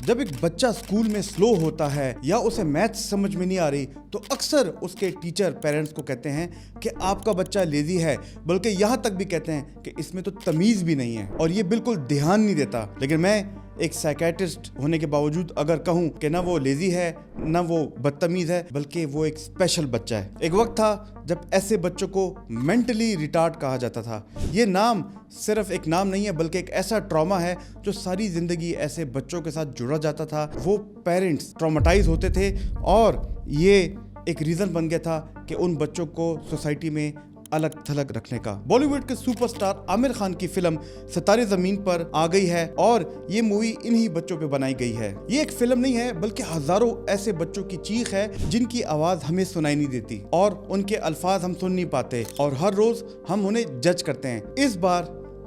जब एक बच्चा स्कूल में स्लो होता है या उसे मैथ्स समझ में नहीं आ रही तो अक्सर उसके टीचर पेरेंट्स को कहते हैं कि आपका बच्चा लेजी है, बल्कि यहाँ तक भी कहते हैं कि इसमें तो तमीज़ भी नहीं है और ये बिल्कुल ध्यान नहीं देता। लेकिन मैं एक साइकेट्रिस्ट होने के बावजूद अगर कहूँ कि ना वो लेजी है ना वो बदतमीज़ है, बल्कि वो एक स्पेशल बच्चा है। एक वक्त था जब ऐसे बच्चों को मेंटली रिटार्ड कहा जाता था। ये नाम सिर्फ एक नाम नहीं है, बल्कि एक ऐसा ट्रॉमा है जो सारी ज़िंदगी ऐसे बच्चों के साथ जुड़ा जाता था। वो पेरेंट्स ट्रॉमेटाइज होते थे और ये एक रीज़न बन गया था कि उन बच्चों को सोसाइटी में अलग थलग रखने का। बॉलीवुड के सुपरस्टार आमिर खान की फिल्म सितारे ज़मीन पर आ गई है और ये मूवी इन्हीं बच्चों पे बनाई गई है। ये एक फिल्म नहीं है, बल्कि हजारों ऐसे बच्चों की चीख है जिनकी आवाज़ हमें सुनाई नहीं देती और उनके अल्फाज हम सुन नहीं पाते और हर रोज़ हम उन्हें जज करते हैं। इस बार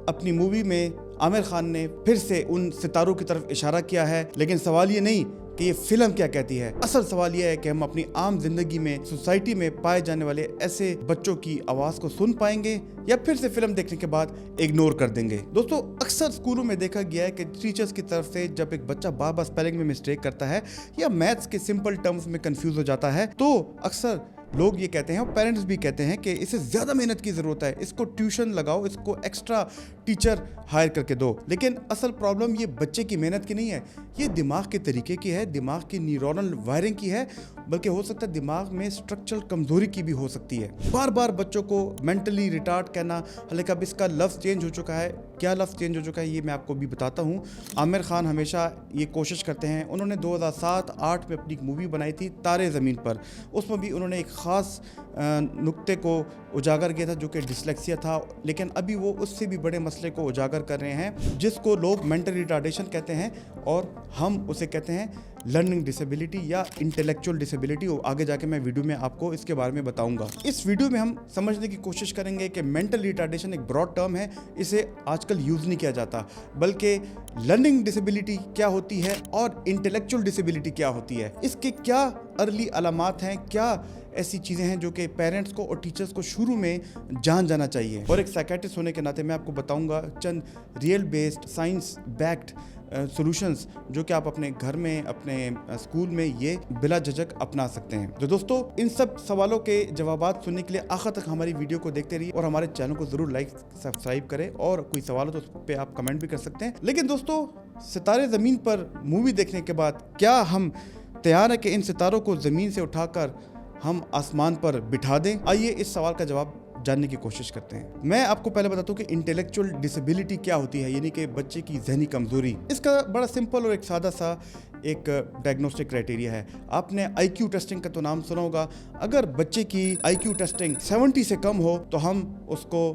अपनी मूवी में आमिर खान ने फिर से उन सितारों की तरफ इशारा किया है, लेकिन सवाल ये नहीं कि ये फिल्म क्या कहती है। असल सवाल यह है कि हम अपनी आम जिंदगी में सोसाइटी में पाए जाने वाले ऐसे बच्चों की आवाज़ को सुन पाएंगे या फिर से फिल्म देखने के बाद इग्नोर कर देंगे। दोस्तों, अक्सर स्कूलों में देखा गया है कि टीचर्स की तरफ से जब एक बच्चा बार बार स्पेलिंग में मिस्टेक करता है या मैथ्स के सिंपल टर्म्स में कंफ्यूज हो जाता है तो अक्सर लोग ये कहते हैं और पेरेंट्स भी कहते हैं कि इसे ज़्यादा मेहनत की ज़रूरत है, इसको ट्यूशन लगाओ, इसको एक्स्ट्रा टीचर हायर करके दो। लेकिन असल प्रॉब्लम ये बच्चे की मेहनत की नहीं है, ये दिमाग के तरीके की है, दिमाग की न्यूरॉनल वायरिंग की है, बल्कि हो सकता है दिमाग में स्ट्रक्चरल कमज़ोरी की भी हो सकती है। बार बार बच्चों को मेंटली रिटार्ड कहना, हालांकि अब इसका लफ्ज़ चेंज हो चुका है। क्या लफ्ज़ चेंज हो चुका है ये मैं आपको भी बताता हूँ। आमिर खान हमेशा ये कोशिश करते हैं। उन्होंने 2007-8 में अपनी एक मूवी बनाई थी तारे ज़मीन पर। उसमें भी उन्होंने एक ख़ास नुक्ते को उजागर किया था जो कि डिसलेक्सिया था, लेकिन अभी वो उससे भी बड़े मसले को उजागर कर रहे हैं जिसको लोग मेंटल रिटार्डेशन कहते हैं और हम उसे कहते हैं लर्निंग डिसेबिलिटी या इंटेलेक्चुअल डिसेबिलिटी। आगे जाके मैं वीडियो में आपको इसके बारे में बताऊंगा। इस वीडियो में हम समझने की कोशिश करेंगे कि मेंटल रिटार्डेशन एक ब्रॉड टर्म है, इसे आजकल यूज़ नहीं किया जाता, बल्कि लर्निंग डिसेबिलिटी क्या होती है और इंटेलेक्चुअल डिसेबिलिटी क्या होती है, इसके क्या अर्ली अलामात हैं, क्या ऐसी चीज़ें हैं जो कि पेरेंट्स को और टीचर्स को शुरू में जान जाना चाहिए। और एक साइकेट्रिस्ट होने के नाते मैं आपको बताऊंगा चंद real based science backed solutions जो कि आप अपने घर में, अपने स्कूल में ये बिला झिझक अपना सकते हैं। तो दोस्तों, इन सब सवालों के जवाबात सुनने के लिए आखिर तक हमारी वीडियो को देखते रहिए और हमारे चैनल को ज़रूर लाइक सब्सक्राइब करें और कोई सवाल हो तो उस पर आप कमेंट भी कर सकते हैं। लेकिन दोस्तों, सितारे ज़मीन पर मूवी देखने के बाद क्या हम तैयार हैं कि इन सितारों को ज़मीन से उठाकर हम आसमान पर बिठा दें? आइए इस सवाल का जवाब जानने की कोशिश करते हैं। मैं आपको पहले बताता हूँ कि इंटेलेक्चुअल डिसेबिलिटी क्या होती है, यानी कि बच्चे की जहनी कमजोरी। इसका बड़ा सिंपल और एक सादा सा एक डायग्नोस्टिक क्राइटेरिया है। आपने IQ टेस्टिंग का तो नाम सुना होगा। अगर बच्चे की IQ टेस्टिंग 70 से कम हो तो हम उसको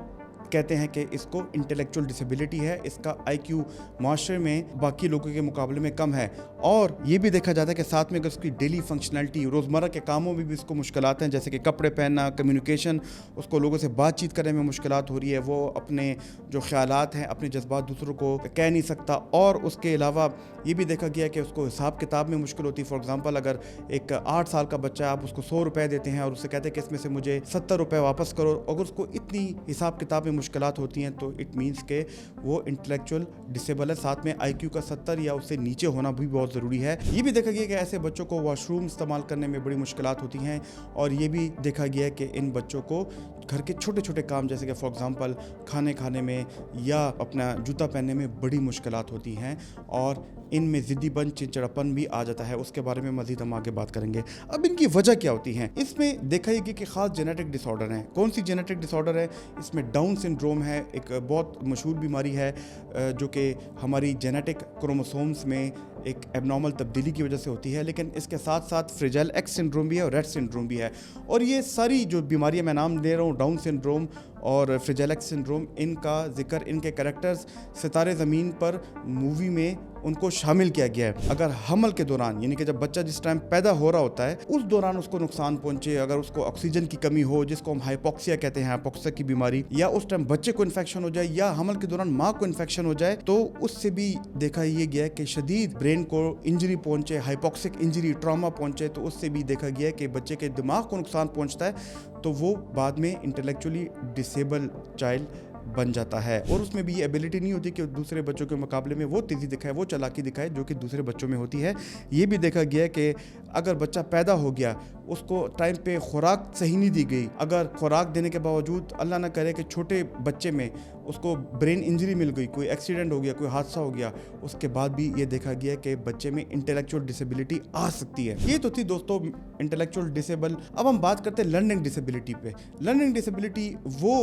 कहते हैं कि इसको इंटेलेक्चुअल डिसेबिलिटी है, इसका IQ माशरे में बाकी लोगों के मुकाबले में कम है। और ये भी देखा जाता है कि साथ में अगर उसकी डेली फंक्शनैलिटी, रोज़मर्रा के कामों में भी इसको मुश्किलात हैं, जैसे कि कपड़े पहनना, कम्युनिकेशन, उसको लोगों से बातचीत करने में मुश्किलात हो रही है, वो अपने जो ख्यालात हैं, अपने जज्बात दूसरों को कह नहीं सकता। और उसके अलावा ये भी देखा गया कि उसको हिसाब किताब में मुश्किल होती है। फॉर एग्जांपल, अगर एक 8 साल का बच्चा, आप उसको 100 रुपये देते हैं और उससे कहते हैं कि इसमें से मुझे 70 रुपये वापस करो, अगर उसको इतनी हिसाब किताब में मुश्किलात होती हैं तो इट मीन्स के वो इंटेलेक्चुअल डिसेबल है। साथ में IQ का 70 या उससे नीचे होना भी बहुत ज़रूरी है। ये भी देखा गया कि ऐसे बच्चों को वॉशरूम इस्तेमाल करने में बड़ी मुश्किलात होती हैं और ये भी देखा गया है कि इन बच्चों को घर के छोटे छोटे काम, जैसे कि फॉर एग्जांपल खाने में या अपना जूता पहनने में बड़ी मुश्किलात होती हैं और इनमें ज़िद्दीपन, चिड़चिड़ापन भी आ जाता है। उसके बारे में मज़ीद हम आगे बात करेंगे। अब इनकी वजह क्या होती हैं? इसमें देखा गया कि ख़ास जेनेटिक डिसऑर्डर हैं। कौन सी जेनेटिक डिसऑर्डर है? इसमें डाउन सिंड्रोम है, एक बहुत मशहूर बीमारी है जो कि हमारी जेनेटिक क्रोमोसोम्स में एक एबनॉर्मल तब्दीली की वजह से होती है। लेकिन इसके साथ साथ फ्रेजाइल एक्स सिंड्रोम भी है और रेट सिंड्रोम भी है। और ये सारी जो बीमारियां मैं नाम दे रहा हूँ, डाउन सिंड्रोम और फ्रेजाइल एक्स सिंड्रोम, इनका जिक्र, इनके कैरेक्टर्स सितारे ज़मीन पर मूवी में उनको शामिल किया गया है। अगर हमल के दौरान, यानी कि जब बच्चा जिस टाइम पैदा हो रहा होता है उस दौरान उसको नुकसान पहुंचे, अगर उसको ऑक्सीजन की कमी हो, जिसको हम हाइपोक्सिया कहते हैं, हाइपोक्सिया की बीमारी, या उस टाइम बच्चे को इन्फेक्शन हो जाए या हमल के दौरान माँ को इन्फेक्शन हो जाए, तो उससे भी देखा ये गया है कि शदीद ब्रेन को इंजरी पहुंचे, हाइपोक्सिक इंजरी, ट्रॉमा पहुंचे, तो उससे भी देखा गया है कि बच्चे के दिमाग को नुकसान पहुंचता है, तो वो बाद में इंटेलेक्चुअली डिसेबल चाइल्ड बन जाता है। और उसमें भी ये एबिलिटी नहीं होती कि दूसरे बच्चों के मुकाबले में वो तेज़ी दिखाए, वो चालाकी दिखाए जो कि दूसरे बच्चों में होती है। ये भी देखा गया है कि अगर बच्चा पैदा हो गया, उसको टाइम पे खुराक सही नहीं दी गई, अगर खुराक देने के बावजूद अल्लाह ना करे कि छोटे बच्चे में उसको ब्रेन इंजरी मिल गई, कोई एक्सीडेंट हो गया, कोई हादसा हो गया, उसके बाद भी ये देखा गया कि बच्चे में इंटेलेक्चुअल डिसेबिलिटी आ सकती है। ये तो थी दोस्तों इंटेलेक्चुअल डिसेबल। अब हम बात करते हैं लर्निंग डिसेबिलिटी पे। लर्निंग डिसेबिलिटी वो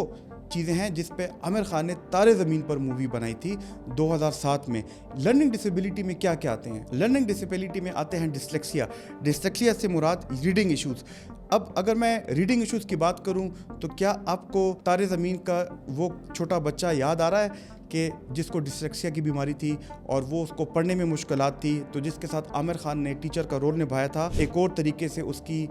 चीज़ें हैं जिस पे आमिर खान ने तारे ज़मीन पर मूवी बनाई थी 2007 में। लर्निंग डिसेबिलिटी में क्या क्या आते हैं? लर्निंग डिसेबिलिटी में आते हैं डिसलेक्सिया। डिसलेक्सिया से मुराद रीडिंग इश्यूज़। अब अगर मैं रीडिंग इश्यूज़ की बात करूं तो क्या आपको तारे ज़मीन का वो छोटा बच्चा याद आ रहा है कि जिसको डिसलेक्सिया की बीमारी थी और वो उसको पढ़ने में मुश्किलात थी, तो जिसके साथ आमिर खान ने टीचर का रोल निभाया था, एक और तरीके से उसकी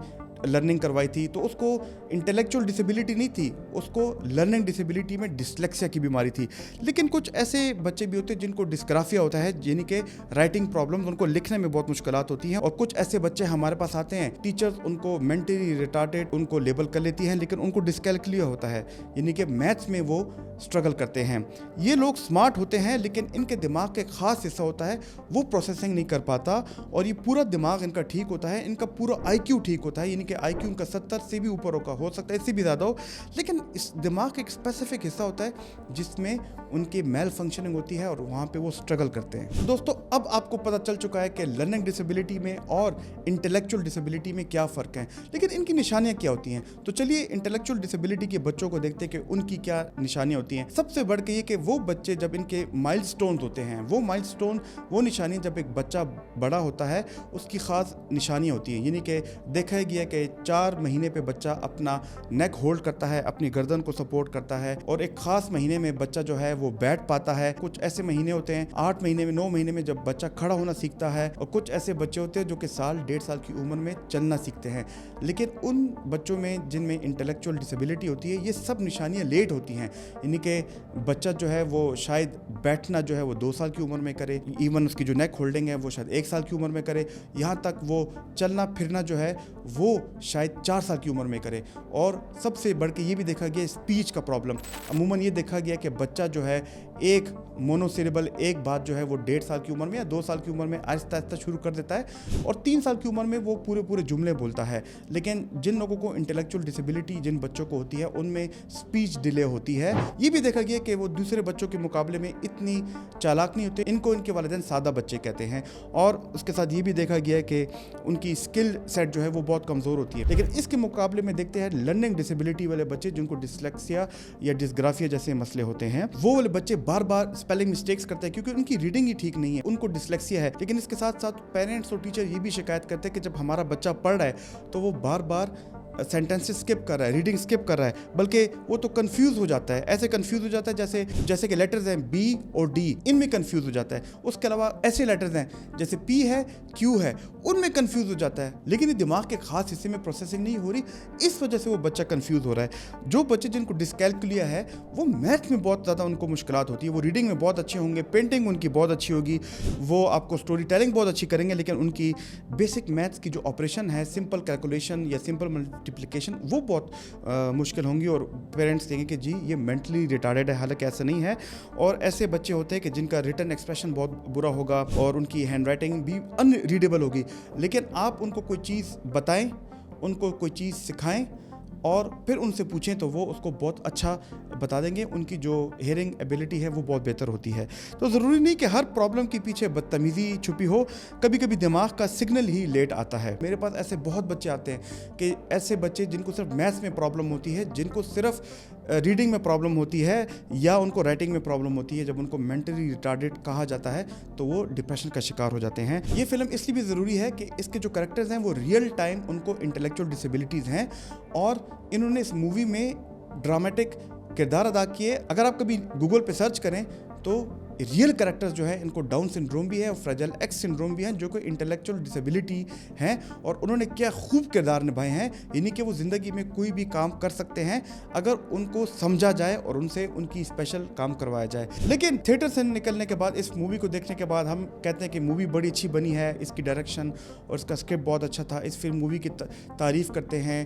लर्निंग करवाई थी, तो उसको इंटेलेक्चुअल डिसेबिलिटी नहीं थी, उसको लर्निंग डिसेबिलिटी में डिसलेक्सिया की बीमारी थी। लेकिन कुछ ऐसे बच्चे भी होते हैं जिनको डिस्ग्राफिया होता है, यानी कि राइटिंग प्रॉब्लम्स, उनको लिखने में बहुत मुश्किलात होती हैं। और कुछ ऐसे बच्चे हमारे पास आते हैं, टीचर्स उनको मेंटली रिटार्डेड उनको लेबल कर लेती हैं, लेकिन उनको डिसकैलकुलिया होता है, यानी कि मैथ्स में वो स्ट्रगल करते हैं। ये लोग स्मार्ट होते हैं लेकिन इनके दिमाग का एक खास हिस्सा होता है वो प्रोसेसिंग नहीं कर पाता, और ये पूरा दिमाग इनका ठीक होता है, इनका पूरा IQ ठीक होता है, यानी कि IQ उनका 70 से भी ऊपर हो सकता है, इससे भी ज़्यादा हो, लेकिन इस दिमाग का एक स्पेसिफिक हिस्सा होता है जिसमें उनकी मेल फंक्शनिंग होती है और वहाँ पे वो स्ट्रगल करते हैं। दोस्तों अब आपको पता चल चुका है कि लर्निंग डिसेबिलिटी में और इंटेलेक्चुअल डिसेबिलिटी में क्या फ़र्क है, लेकिन इनकी निशानियाँ क्या होती हैं। तो चलिए इंटेलेक्चुअल डिसेबिलिटी के बच्चों को देखते हैं कि उनकी क्या निशानियाँ होती हैं। सबसे बढ़ के ये कि वो बच्चे जब इनके माइलस्टोन होते हैं, वो माइलस्टोन, वो निशानी जब एक बच्चा बड़ा होता है उसकी ख़ास निशानियाँ होती हैं, यानी कि देखा गया कि 4 महीने पे बच्चा अपना नेक होल्ड करता है, अपनी गर्दन को सपोर्ट करता है, और एक ख़ास महीने में बच्चा जो है वो बैठ पाता है। कुछ ऐसे महीने होते हैं 8 महीने में, 9 महीने में जब बच्चा खड़ा होना सीखता है, और कुछ ऐसे बच्चे होते हैं जो कि साल 1.5 साल की उम्र में चलना सीखते हैं। लेकिन उन बच्चों में जिनमें इंटेलेक्चुअल डिसेबिलिटी होती है ये सब निशानियाँ लेट होती हैं, यानी कि बच्चा जो है वो शायद बैठना जो है वो 2 साल की उम्र में करे, इवन उसकी जो नेक होल्डिंग है वो शायद 1 साल की उम्र में करे, यहाँ तक वो चलना फिरना जो है वो शायद 4 साल की उम्र में करे। और सबसे बढ़ के ये भी देखा गया स्पीच का प्रॉब्लम। अमूमन ये देखा गया कि बच्चा जो है एक मोनोसिलेबल एक बात जो है वो 1.5 साल की उम्र में या 2 साल की उम्र में आहिस्ता आहिस्ता शुरू कर देता है, और 3 साल की उम्र में वो पूरे जुमले बोलता है। लेकिन जिन लोगों को इंटेलेक्चुअल डिसेबिलिटी जिन बच्चों को होती है उनमें स्पीच डिले होती है। ये भी देखा गया कि वो दूसरे बच्चों के मुकाबले में इतनी चालाक नहीं होते, इनको इनके वालिदैन सादा बच्चे कहते हैं। और उसके साथ ये भी देखा गया है कि उनकी स्किल सेट जो है वो बहुत कमज़ोर होती है। लेकिन इसके मुकाबले में देखते हैं लर्निंग डिसेबिलिटी वाले बच्चे जिनको डिसलेक्सिया या डिस्ग्राफिया जैसे मसले होते हैं, वो वाले बच्चे बार बार स्पेलिंग मिस्टेक्स करते हैं क्योंकि उनकी रीडिंग ही ठीक नहीं है, उनको डिसलेक्सिया है। लेकिन इसके साथ साथ पेरेंट्स और टीचर ये भी शिकायत करते हैं कि जब हमारा बच्चा पढ़ रहा है तो वो बार बार सेंटेंसेस स्किप कर रहा है, रीडिंग स्किप कर रहा है, बल्कि वो तो कंफ्यूज हो जाता है, ऐसे कंफ्यूज हो जाता है जैसे कि लेटर्स हैं B और D, इनमें कंफ्यूज हो जाता है। उसके अलावा ऐसे लेटर्स हैं जैसे P है, Q है, उनमें कंफ्यूज हो जाता है, लेकिन ये दिमाग के खास हिस्से में प्रोसेसिंग नहीं हो रही, इस वजह से वो बच्चा कंफ्यूज हो रहा है। जो बच्चे जिनको डिस्कैलकुलिया है वो मैथ में बहुत ज़्यादा उनको मुश्किलात होती है, वो रीडिंग में बहुत अच्छे होंगे, पेंटिंग उनकी बहुत अच्छी होगी, वो आपको स्टोरी टेलिंग बहुत अच्छी करेंगे, लेकिन उनकी बेसिक मैथ्स की जो ऑपरेशन है, सिंपल कैलकुलेशन या सिंपल मल्टीप्लिकेशन, वो बहुत मुश्किल होंगी, और पेरेंट्स कहेंगे कि जी ये मेंटली रिटार्डेड है, हालांकि ऐसा नहीं है। और ऐसे बच्चे होते हैं कि जिनका रिटन एक्सप्रेशन बहुत बुरा होगा और उनकी हैंड राइटिंग भी अनरीडेबल होगी, लेकिन आप उनको कोई चीज़ बताएं, उनको कोई चीज़ सिखाएं और फिर उनसे पूछें तो वो उसको बहुत अच्छा बता देंगे, उनकी जो हियरिंग एबिलिटी है वो बहुत बेहतर होती है। तो ज़रूरी नहीं कि हर प्रॉब्लम के पीछे बदतमीज़ी छुपी हो, कभी कभी दिमाग का सिग्नल ही लेट आता है। मेरे पास ऐसे बहुत बच्चे आते हैं कि ऐसे बच्चे जिनको सिर्फ मैथ्स में प्रॉब्लम होती है, जिनको सिर्फ रीडिंग में प्रॉब्लम होती है या उनको राइटिंग में प्रॉब्लम होती है, जब उनको मेंटली रिटार्डेड कहा जाता है तो वो डिप्रेशन का शिकार हो जाते हैं। ये फिल्म इसलिए भी ज़रूरी है कि इसके जो कैरेक्टर्स हैं वो रियल टाइम उनको इंटेलेक्चुअल डिसेबिलिटीज़ हैं, और इन्होंने इस मूवी में ड्रामेटिक किरदार अदा किए। अगर आप कभी गूगल पे सर्च करें तो रियल कैरेक्टर्स जो है इनको डाउन सिंड्रोम भी है और फ्रेजाइल एक्स सिंड्रोम भी है, जो कि इंटेलेक्चुअल डिसेबिलिटी हैं, और उन्होंने क्या खूब किरदार निभाए हैं, यानी कि वो ज़िंदगी में कोई भी काम कर सकते हैं अगर उनको समझा जाए और उनसे उनकी स्पेशल काम करवाया जाए। लेकिन थिएटर से निकलने के बाद, इस मूवी को देखने के बाद हम कहते हैं कि मूवी बड़ी अच्छी बनी है, इसकी डायरेक्शन और इसका स्क्रिप्ट बहुत अच्छा था, इस फिल्म मूवी की तारीफ़ करते हैं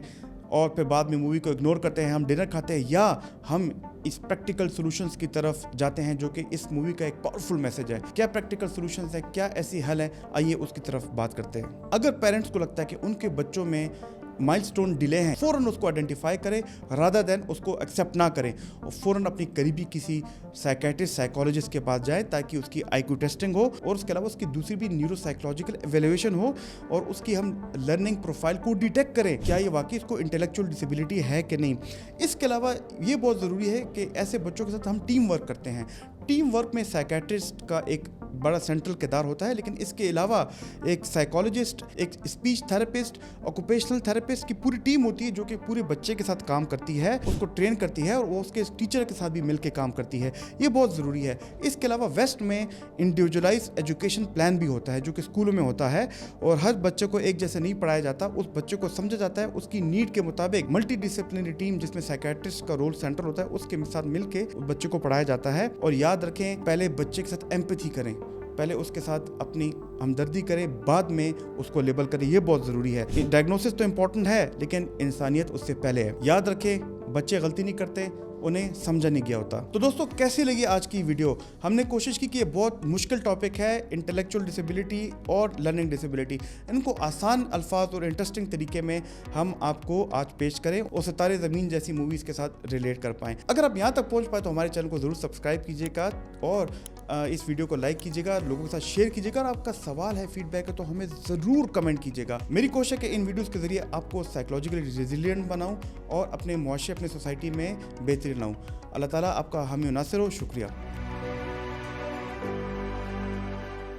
और फिर बाद में मूवी को इग्नोर करते हैं, हम डिनर खाते हैं, या हम इस प्रैक्टिकल सॉल्यूशंस की तरफ जाते हैं जो कि इस मूवी का एक पावरफुल मैसेज है। क्या प्रैक्टिकल सॉल्यूशंस है, क्या ऐसी हल है, आइए उसकी तरफ बात करते हैं। अगर पेरेंट्स को लगता है कि उनके बच्चों में माइलस्टोन डिले हैं, फ़ौरन उसको आइडेंटिफाई करें रादर देन उसको एक्सेप्ट ना करें, और फ़ौरन अपनी करीबी किसी साइकेट्रिस्ट साइकोलॉजिस्ट के पास जाए ताकि उसकी आईक्यू टेस्टिंग हो और उसके अलावा उसकी दूसरी भी न्यूरो साइकोलॉजिकल एवेल्युएशन हो और उसकी हम लर्निंग प्रोफाइल को डिटेक्ट करें, क्या ये वाकई इसको इंटेलेक्चुअल डिसेबिलिटी है कि नहीं। इसके अलावा ये बहुत ज़रूरी है कि ऐसे बच्चों के साथ हम टीम वर्क करते हैं। टीम वर्क में साइकेट्रिस्ट का एक बड़ा सेंट्रल किरदार होता है, लेकिन इसके अलावा एक साइकोलॉजिस्ट, एक स्पीच थेरेपिस्ट, ऑक्यूपेशनल थेरेपिस्ट की पूरी टीम होती है जो कि पूरे बच्चे के साथ काम करती है, उसको ट्रेन करती है और वो उसके टीचर के साथ भी मिलकर काम करती है। ये बहुत ज़रूरी है। इसके अलावा वेस्ट में इंडिविजुअलाइज एजुकेशन प्लान भी होता है जो कि स्कूलों में होता है और हर बच्चे को एक जैसे नहीं पढ़ाया जाता, उस बच्चे को समझा जाता है उसकी नीड के मुताबिक। मल्टी डिसिप्लिनरी टीम जिसमें साइकेट्रिस्ट का रोल सेंट्रल होता है, उसके साथ मिलकर बच्चे को पढ़ाया जाता है। और याद रखें, पहले बच्चे के साथ एम्पैथी करें, पहले उसके साथ अपनी हमदर्दी करें, बाद में उसको लेबल करें। ये बहुत ज़रूरी है। डायग्नोसिस तो इम्पोर्टेंट है लेकिन इंसानियत उससे पहले है। याद रखें, बच्चे गलती नहीं करते, उन्हें समझा नहीं गया होता। तो दोस्तों, कैसी लगी आज की वीडियो? हमने कोशिश की कि ये बहुत मुश्किल टॉपिक है, इंटेलेक्चुअल डिसेबिलिटी और लर्निंग डिसेबिलिटी, इनको आसान अल्फाज और इंटरेस्टिंग तरीके में हम आपको आज पेश करें और सितारे ज़मीन जैसी मूवीज़ के साथ रिलेट कर पाएँ। अगर आप यहाँ तक पहुँच पाए तो हमारे चैनल को ज़रूर सब्सक्राइब कीजिएगा और इस वीडियो को लाइक कीजिएगा, लोगों के साथ शेयर कीजिएगा और आपका सवाल है, फीडबैक है तो हमें ज़रूर कमेंट कीजिएगा। मेरी कोशिश है कि इन वीडियोस के ज़रिए आपको साइकोलॉजिकली रेजिलिएंट बनाऊं और अपने मुआशरे, अपने सोसाइटी में बेहतरीन लाऊं। अल्लाह ताला आपका हामी नासिर हो। शुक्रिया।